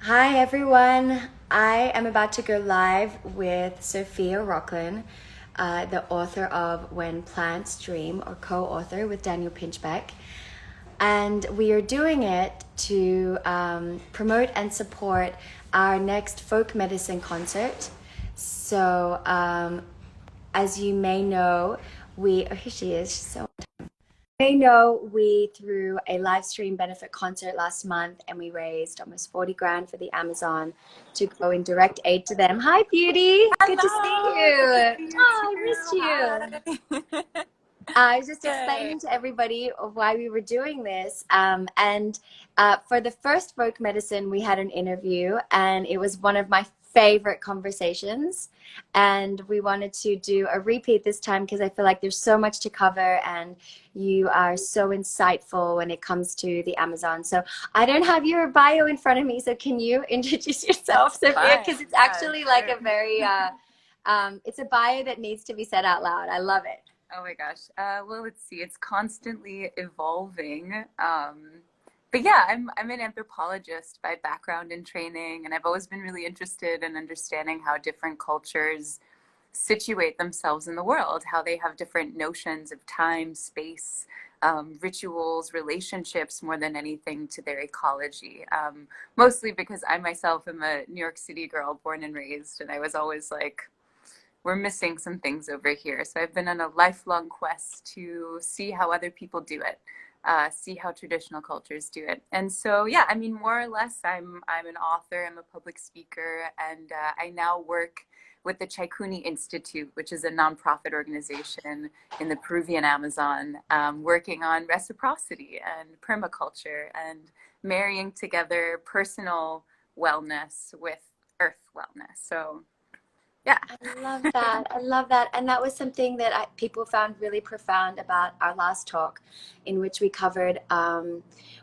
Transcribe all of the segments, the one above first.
Hi everyone. I am about to go live with Sophia Rocklin, the author of When Plants Dream, or co-author with Daniel Pinchbeck. And we are doing it to promote and support our next folk medicine concert. So, as you may know, oh, here she is. She's so I know we threw a live stream benefit concert last month and we raised almost 40 grand for the Amazon to go in direct aid to them. Hi, Beauty. Good to see Hello, good to you. see you Oh, I missed too. you. Hi. I was just Yay. explaining to everybody of why we were doing this. And for the first folk medicine, we had an interview, and it was one of my favorite conversations. And we wanted to do a repeat this time because I feel like there's so much to cover, and you are so insightful when it comes to the Amazon. So I don't have your bio in front of me, so can you introduce yourself, Sophia? Fine. Because it's Yeah, actually like a sure. very, it's a bio that needs to be said out loud. I love it. Oh my gosh. Well, let's see. It's constantly evolving. But yeah, I'm an anthropologist by background and training, and I've always been really interested in understanding how different cultures situate themselves in the world, how they have different notions of time, space, rituals, relationships, more than anything to their ecology. Mostly because I myself am a New York City girl, born and raised, and I was always like, we're missing some things over here. So I've been on a lifelong quest to see how other people do it, see how traditional cultures do it. And so, yeah, I mean, more or less, I'm an author, I'm a public speaker, and I now work with the Chikuni Institute, which is a nonprofit organization in the Peruvian Amazon, working on reciprocity and permaculture and marrying together personal wellness with earth wellness. So, yeah. I love that. I love that. And that was something that people found really profound about our last talk, in which we covered,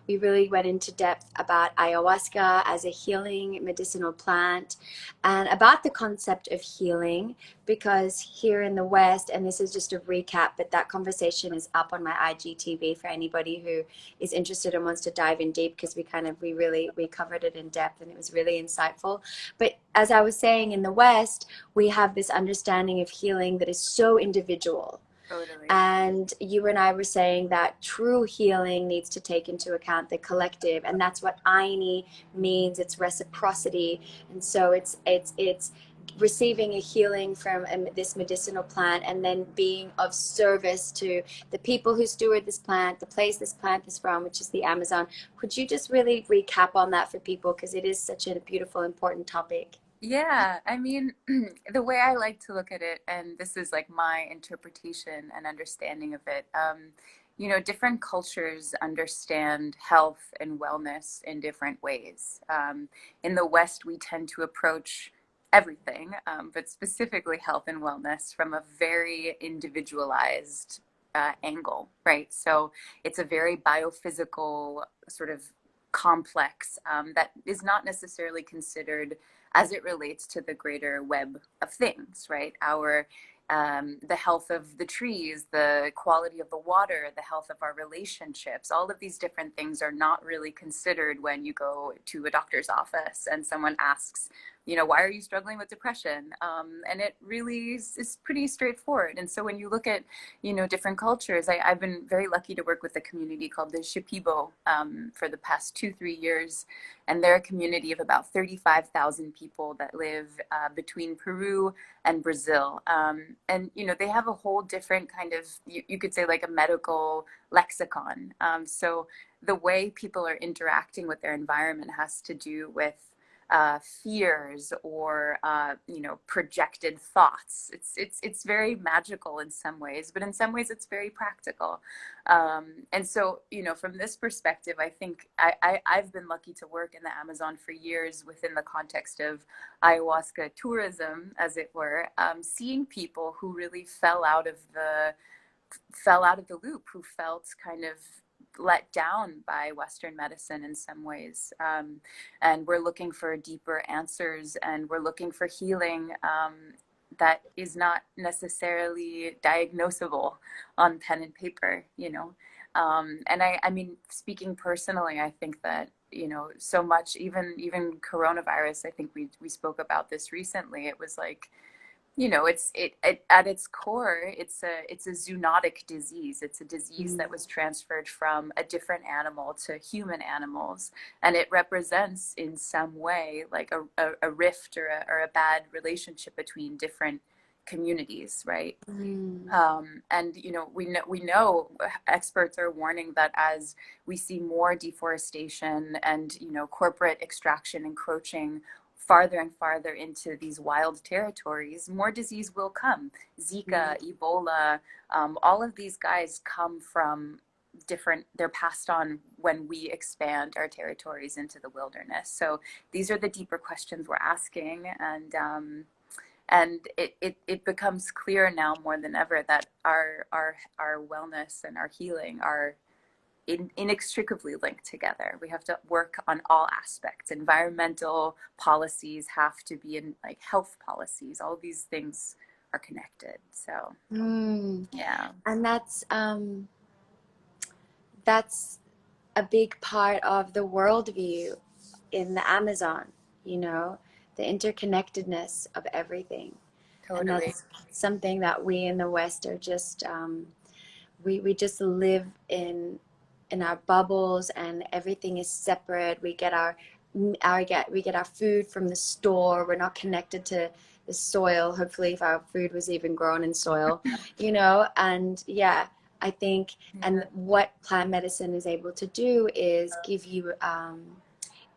we really went into depth about ayahuasca as a healing medicinal plant and about the concept of healing. Because here in the West, and this is just a recap, but that conversation is up on my IGTV for anybody who is interested and wants to dive in deep, because we covered it in depth and it was really insightful. But as I was saying, in the West, we have this understanding of healing that is so individual. Totally. And you and I were saying that true healing needs to take into account the collective, and that's what Aini means. It's reciprocity, and so it's receiving a healing from this medicinal plant, and then being of service to the people who steward this plant, the place this plant is from, which is the Amazon. Could you just really recap on that for people, because it is such a beautiful, important topic? Yeah, I mean, the way I like to look at it, and this is like my interpretation and understanding of it, different cultures understand health and wellness in different ways. In the West, we tend to approach everything, but specifically health and wellness from a very individualized angle, right? So it's a very biophysical sort of complex that is not necessarily considered as it relates to the greater web of things, right? The health of the trees, the quality of the water, the health of our relationships, all of these different things are not really considered when you go to a doctor's office and someone asks, why are you struggling with depression? And it really is pretty straightforward. And so when you look at, different cultures, I've been very lucky to work with a community called the Shipibo for the past 2, 3 years. And they're a community of about 35,000 people that live between Peru and Brazil. And, they have a whole different kind of, you could say like a medical lexicon. So the way people are interacting with their environment has to do with fears or projected thoughts. It's very magical in some ways, but in some ways it's very practical. And so from this perspective, I think I've been lucky to work in the Amazon for years within the context of ayahuasca tourism, as it were, seeing people who really fell out of the loop, who felt kind of let down by Western medicine in some ways. And we're looking for deeper answers, and we're looking for healing that is not necessarily diagnosable on pen and paper. And I mean, speaking personally, I think that you know, so much, even coronavirus, I think we spoke about this recently. It was like, you know, it at its core, it's a zoonotic disease. It's a disease that was transferred from a different animal to human animals, and it represents in some way like a rift or a bad relationship between different communities, right? And you know, we know experts are warning that as we see more deforestation and, you know, corporate extraction encroaching farther and farther into these wild territories, more disease will come. Zika, Ebola, all of these guys come from different, they're passed on when we expand our territories into the wilderness. So these are the deeper questions we're asking. And it becomes clear now more than ever that our wellness and our healing are inextricably linked together. We have to work on all aspects. Environmental policies have to be in, like, health policies. All these things are connected. So yeah. And that's a big part of the worldview in the Amazon, you know, the interconnectedness of everything. And Totally. that's something that we in the West are just, we just live in our bubbles, and everything is separate. We get we get our food from the store. We're not connected to the soil. Hopefully, if our food was even grown in soil, you know. And yeah, I think, and what plant medicine is able to do is give you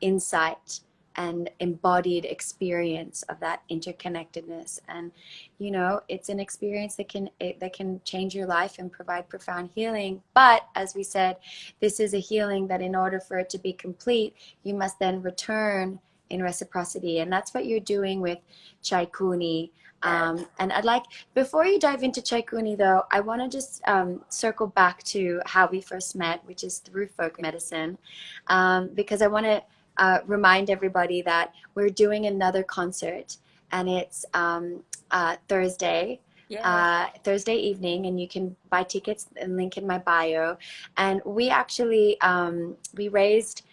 insight and embodied experience of that interconnectedness. And you know, it's an experience that can change your life and provide profound healing. But as we said, this is a healing that in order for it to be complete, you must then return in reciprocity, and that's what you're doing with Chikuni. And I'd like, before you dive into Chikuni though, I want to just circle back to how we first met, which is through folk medicine, because I want to remind everybody that we're doing another concert, and it's Thursday. Thursday evening, and you can buy tickets and link in my bio. And we actually we raised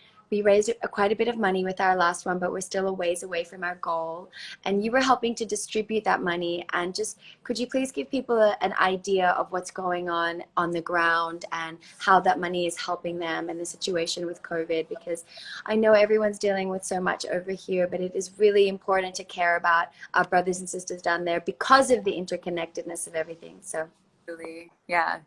quite a bit of money with our last one, but we're still a ways away from our goal. And you were helping to distribute that money. And just, could you please give people an idea of what's going on the ground, and how that money is helping them in the situation with COVID? Because I know everyone's dealing with so much over here, but it is really important to care about our brothers and sisters down there because of the interconnectedness of everything. So Really, yeah.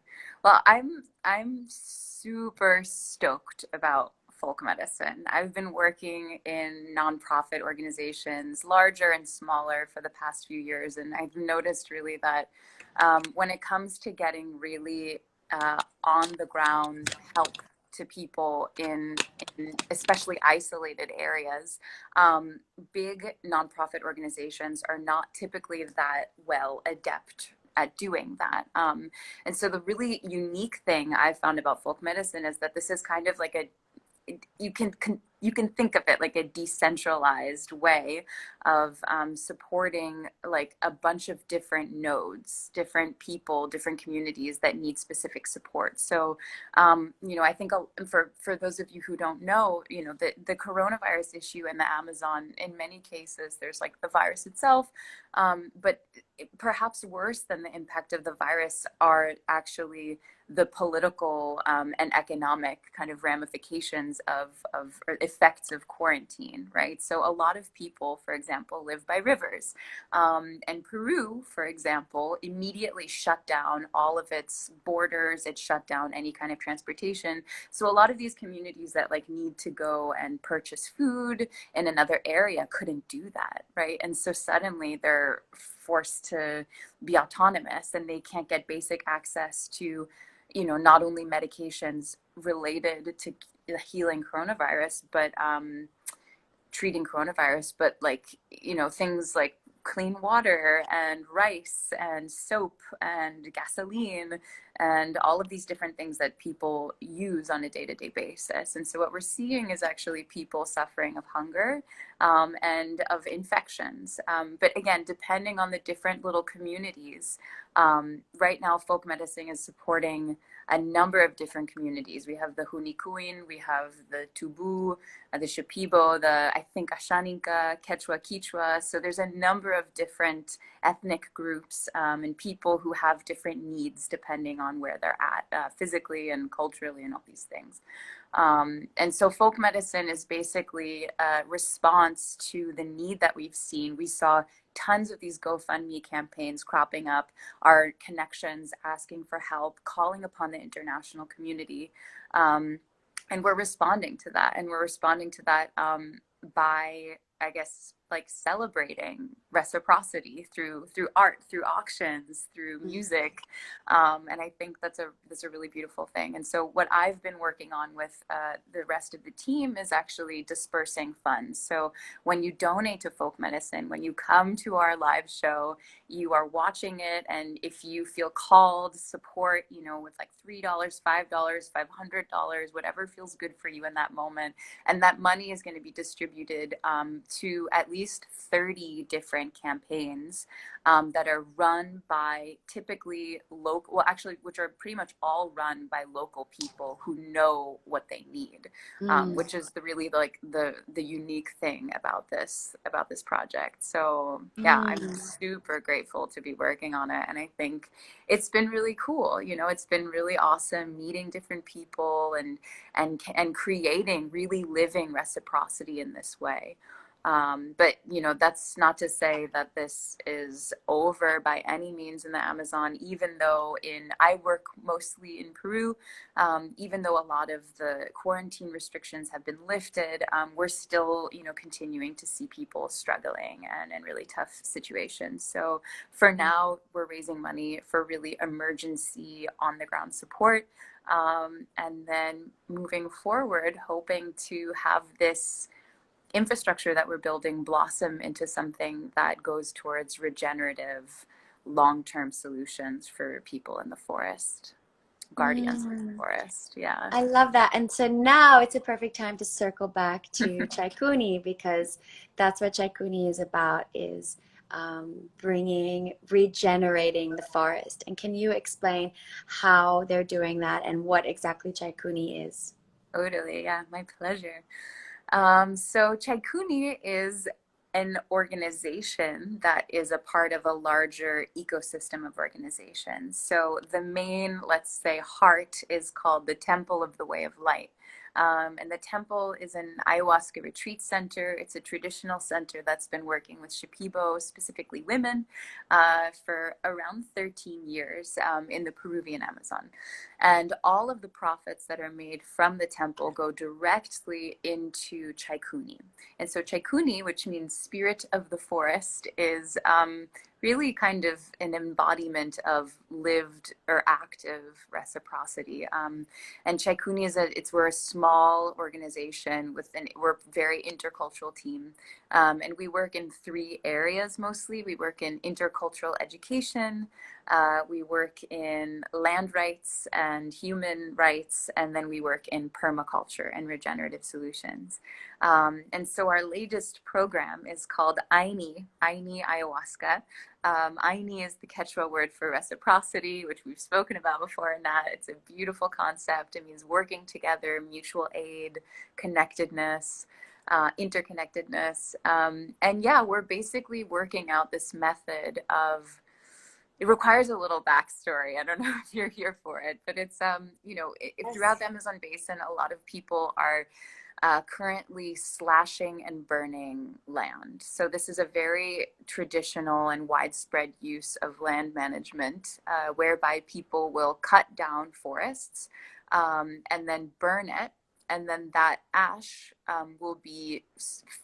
Well, I'm super stoked about folk medicine. I've been working in nonprofit organizations, larger and smaller, for the past few years, and I've noticed really that when it comes to getting really on the ground help to people in especially isolated areas, big nonprofit organizations are not typically that well adept at doing that. And so the really unique thing I've found about folk medicine is that this is kind of like you can think of it like a decentralized way of supporting like a bunch of different nodes, different people, different communities that need specific support. So, you know, I think for those of you who don't know, you know, the coronavirus issue in the Amazon, in many cases, there's like the virus itself, but perhaps worse than the impact of the virus are actually the political and economic kind of ramifications of effects of quarantine, right? So a lot of people, for example, live by rivers. And Peru, for example, immediately shut down all of its borders. It shut down any kind of transportation. So a lot of these communities that like need to go and purchase food in another area couldn't do that, right? And so suddenly they're forced to be autonomous, and they can't get basic access to, you know, not only medications related to healing coronavirus, but treating coronavirus, but like, you know, things like clean water and rice and soap and gasoline and all of these different things that people use on a day-to-day basis. And so what we're seeing is actually people suffering of hunger and of infections. But again, depending on the different little communities, right now folk medicine is supporting a number of different communities. We have the Hunikuin, we have the Tubu, the Shipibo, the, I think, Ashaninka, Quechua, Quichua. So there's a number of different ethnic groups and people who have different needs depending on where they're at, physically and culturally and all these things. And so folk medicine is basically a response to the need that we've seen. We saw tons of these GoFundMe campaigns cropping up, our connections asking for help, calling upon the international community. And we're responding to that. And we're responding to that by, I guess, like celebrating reciprocity through art, through auctions, through music, and I think that's a really beautiful thing. And so what I've been working on with the rest of the team is actually dispersing funds. So when you donate to folk medicine, when you come to our live show, you are watching it, and if you feel called, support, you know, with like $3, $5, $500, whatever feels good for you in that moment, and that money is going to be distributed to at least 30 different campaigns that are run by typically local, well, actually, which are pretty much all run by local people who know what they need, which is the really like the unique thing about this project. So yeah, I'm super grateful to be working on it, and I think it's been really cool. You know, it's been really awesome meeting different people and creating, really living reciprocity in this way. But, you know, that's not to say that this is over by any means in the Amazon, even though I work mostly in Peru, even though a lot of the quarantine restrictions have been lifted, we're still, you know, continuing to see people struggling and in really tough situations. So for now, we're raising money for really emergency on the ground support. And then moving forward, hoping to have this infrastructure that we're building blossom into something that goes towards regenerative long-term solutions for people in the forest, guardians of the forest. Yeah, I love that. And so now it's a perfect time to circle back to Chikuni, because that's what Chikuni is about, is regenerating the forest. And can you explain how they're doing that and what exactly Chikuni is? totally. Yeah, my pleasure. So Chikuni is an organization that is a part of a larger ecosystem of organizations. So the main, let's say, heart is called the Temple of the Way of Light. And the temple is an ayahuasca retreat center. It's a traditional center that's been working with Shipibo, specifically women, for around 13 years in the Peruvian Amazon. And all of the profits that are made from the temple go directly into Chikuni. And so Chikuni, which means spirit of the forest, is really kind of an embodiment of lived or active reciprocity. And Chikuni we're a small organization we're a very intercultural team. And we work in 3 areas mostly. We work in intercultural education, we work in land rights and human rights, and then we work in permaculture and regenerative solutions. And so our latest program is called Aini Ayahuasca. Aini is the Quechua word for reciprocity, which we've spoken about before, and that it's a beautiful concept. It means working together, mutual aid, connectedness, interconnectedness. And yeah, we're basically working out this method of, it requires a little backstory. I don't know if you're here for it, but it's, you know, throughout the Amazon basin, a lot of people are currently slashing and burning land. So this is a very traditional and widespread use of land management, whereby people will cut down forests and then burn it. And then that ash will be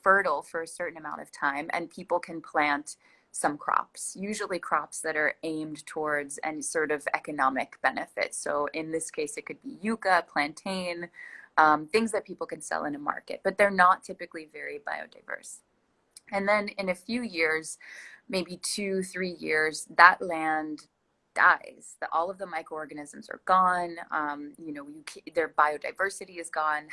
fertile for a certain amount of time, and people can plant some crops, usually crops that are aimed towards any sort of economic benefit. So in this case, it could be yucca, plantain, things that people can sell in a market, but they're not typically very biodiverse. And then in a few years, maybe 2-3 years, that land dies, that all of the microorganisms are gone. Their biodiversity is gone,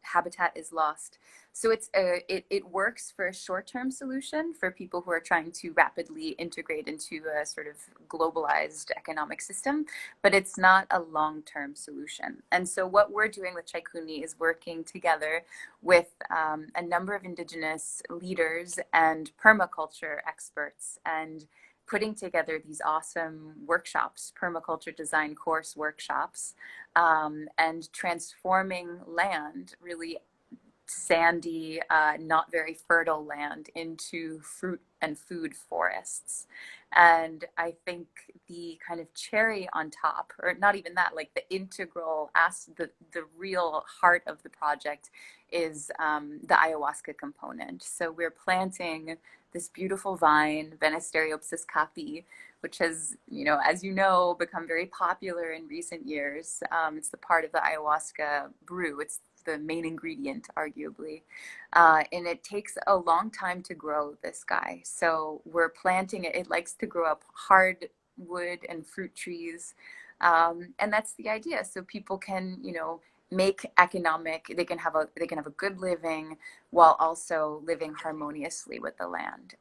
habitat is lost. So it works for a short-term solution for people who are trying to rapidly integrate into a sort of globalized economic system, but it's not a long-term solution. And so what we're doing with Chikuni is working together with a number of indigenous leaders and permaculture experts, and putting together these awesome workshops, permaculture design course workshops, and transforming land, really sandy, not very fertile land, into fruit and food forests. And I think the kind of cherry on top, or not even that, like the integral the real heart of the project is the ayahuasca component. So we're planting this beautiful vine, Venisteriopsis caapi, which has, as you know, become very popular in recent years. It's the part of the ayahuasca brew. It's the main ingredient, arguably. And it takes a long time to grow this guy. So we're planting it. It likes to grow up hard wood and fruit trees. And that's the idea. So people can, make they can have a good living while also living harmoniously with the land.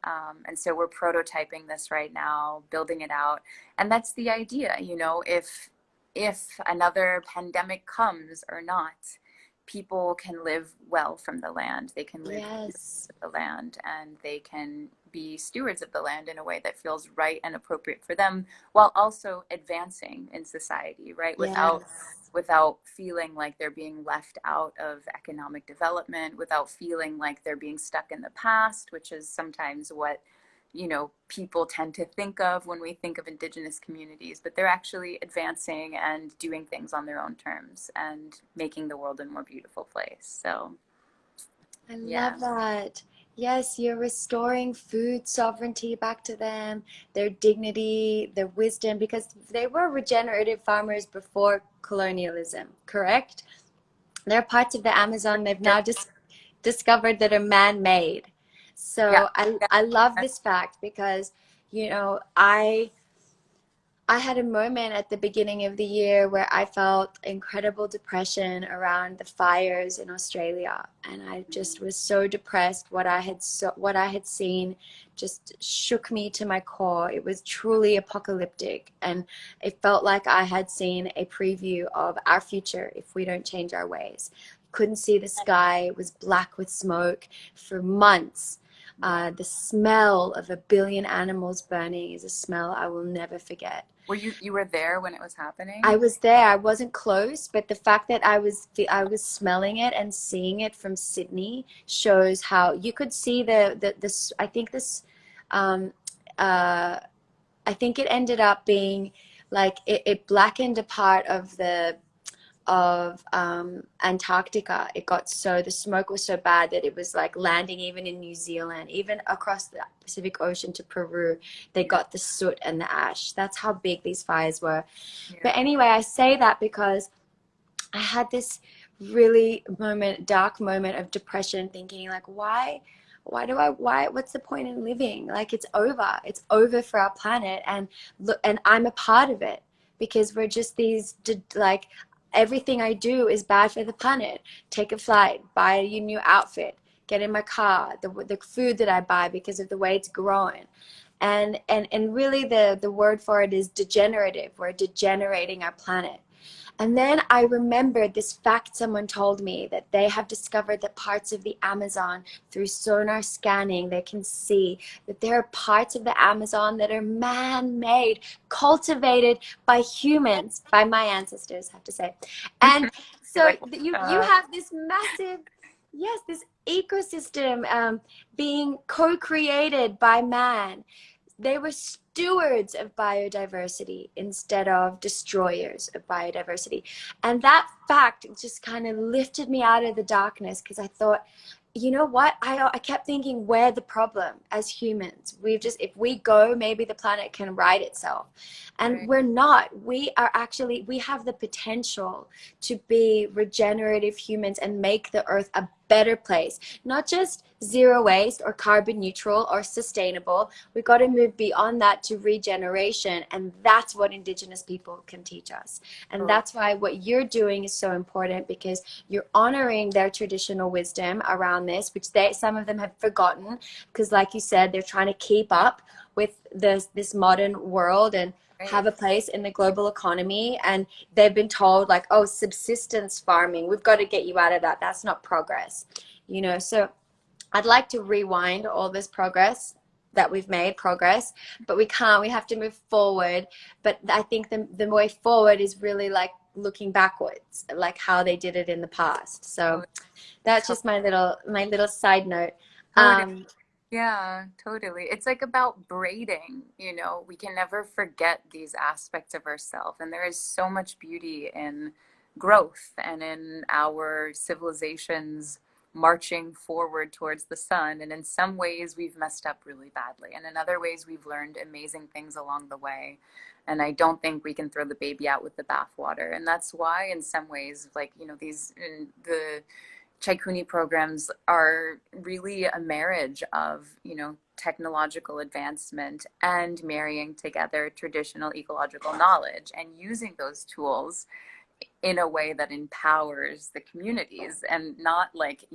And so we're prototyping this right now, building it out. And that's the idea, if another pandemic comes or not, people can live well from the land. They can live Yes. with the land, and they can be stewards of the land in a way that feels right and appropriate for them, while also advancing in society, right? Without feeling like they're being left out of economic development, without feeling like they're being stuck in the past, which is sometimes what people tend to think of when we think of indigenous communities, but they're actually advancing and doing things on their own terms and making the world a more beautiful place. So, I yeah. love that. Yes, you're restoring food sovereignty back to them, their dignity, their wisdom, because they were regenerative farmers before colonialism, correct? There are parts of the Amazon they've now just discovered that are man-made. Yeah. So I love this fact because, I had a moment at the beginning of the year where I felt incredible depression around the fires in Australia, and I just was so depressed. What I had seen just shook me to my core. It was truly apocalyptic, and it felt like I had seen a preview of our future if we don't change our ways. Couldn't see the sky. It was black with smoke for months. The smell of a billion animals burning is a smell I will never forget. You were there when it was happening? I was there. I wasn't close, but the fact that I was smelling it and seeing it from Sydney shows how you could see this. I think this, um, uh, I think it ended up being like it blackened a part of Antarctica. The smoke was so bad that it was like landing even in New Zealand, even across the Pacific Ocean to Peru. They got the soot and the ash. That's how big these fires were. Yeah. But anyway, I say that because I had this really dark moment of depression, thinking like, what's the point in living? Like, it's over for our planet. And look, and I'm a part of it because we're just like, everything I do is bad for the planet. Take a flight, buy a new outfit, get in my car, the food that I buy because of the way it's grown. And really the word for it is degenerative. We're degenerating our planet. And then I remembered this fact someone told me, that they have discovered that parts of the Amazon, through sonar scanning, they can see that there are parts of the Amazon that are man-made, cultivated by humans, by my ancestors, I have to say. And so you have this massive, yes, this ecosystem being co-created by man. They were stewards of biodiversity instead of destroyers of biodiversity. And that fact just kind of lifted me out of the darkness, because I thought, you know what? I kept thinking, we're the problem as humans. If we go, maybe the planet can right itself. And Right. we're not. We have the potential to be regenerative humans and make the earth a better place, not just zero waste or carbon neutral or sustainable. We've got to move beyond that to regeneration. And that's what Indigenous people can teach us. And Oh, that's why what you're doing is so important, because you're honoring their traditional wisdom around this, which some of them have forgotten, because like you said, they're trying to keep up with this modern world and have right. a place in the global economy. And they've been told, like, oh, subsistence farming, we've got to get you out of that. That's not progress, So I'd like to rewind all this progress that we've made progress, but we can't. We have to move forward. But I think the way forward is really like looking backwards, like how they did it in the past. So Totally. that's just my little side note. Totally. um Yeah, totally. It's like about braiding, we can never forget these aspects of ourselves. And there is so much beauty in growth and in our civilizations marching forward towards the sun. And in some ways, we've messed up really badly. And in other ways, we've learned amazing things along the way. And I don't think we can throw the baby out with the bathwater. And that's why, in some ways, like, the Chikuni programs are really a marriage of, technological advancement and marrying together traditional ecological knowledge and using those tools in a way that empowers the communities, and not like,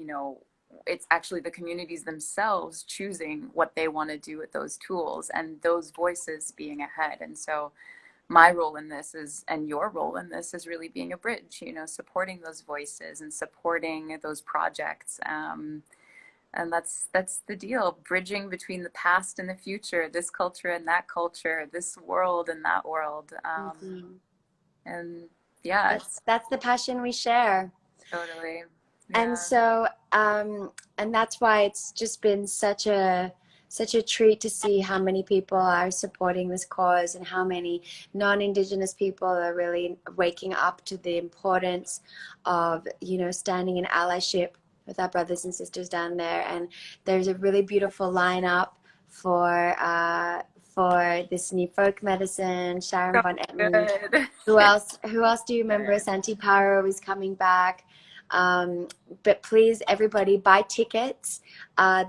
it's actually the communities themselves choosing what they want to do with those tools and those voices being ahead. And so my role in this is, and your role in this is really being a bridge, supporting those voices and supporting those projects. And that's the deal, bridging between the past and the future, this culture and that culture, this world and that world. mhm. And yeah, it's That's the passion we share. totally, And yeah. so, and that's why it's just been such a treat to see how many people are supporting this cause and how many non-Indigenous people are really waking up to the importance of, standing in allyship with our brothers and sisters down there. And there's a really beautiful lineup for this new folk medicine. Sharon So von Etten. good. Who else? Who else do you remember? Good. Santi Paro is coming back. But please, everybody, buy tickets. All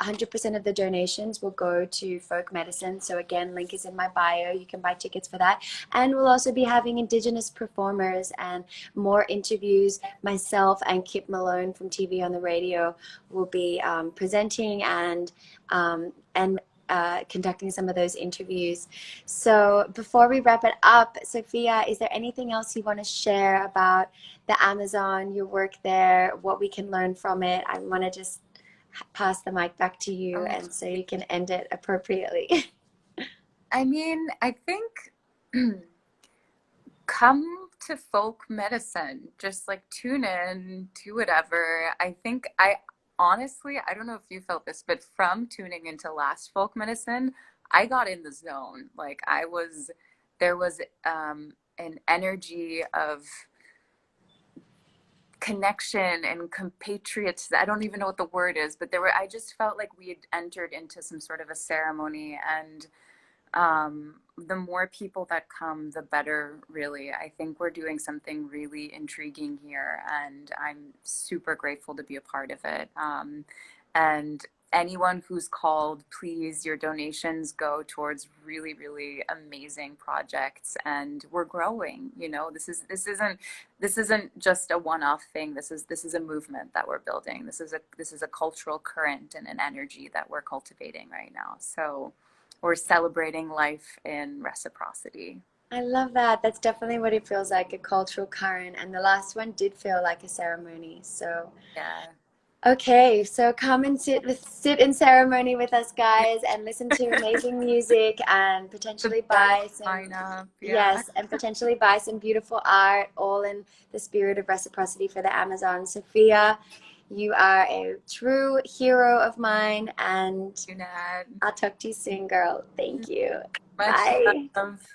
100% of the donations will go to folk medicine. So again, link is in my bio. You can buy tickets for that. And we'll also be having Indigenous performers and more interviews. Myself and Kip Malone from TV on the Radio will be presenting and conducting some of those interviews. So before we wrap it up, Sophia, is there anything else you want to share about the Amazon, your work there, what we can learn from it? I want to just pass the mic back to you, Oh, and so you can end it appropriately. I mean, I think come to folk medicine, just like tune in to whatever. I think I honestly, I don't know if you felt this, but from tuning into last folk medicine, I got in the zone. Like there was an energy of connection and compatriots. I don't even know what the word is, but I just felt like we had entered into some sort of a ceremony. And the more people that come, the better, really. I think we're doing something really intriguing here, and I'm super grateful to be a part of it. And anyone who's called, please, your donations go towards really, really amazing projects, and we're growing. This isn't just a one-off thing. This is a movement that we're building. This is a cultural current and an energy that we're cultivating right now. So we're celebrating life in reciprocity. I love that. That's definitely what it feels like, a cultural current. And the last one did feel like a ceremony. So Yeah. okay, so come and sit in ceremony with us, guys, and listen to amazing music and The potentially best buy some, lineup. Yeah. yes, and potentially buy some beautiful art, all in the spirit of reciprocity for the Amazon. Sophia, you are a true hero of mine, and You, Nat. I'll talk to you soon, girl. Thank you. Much Bye. love.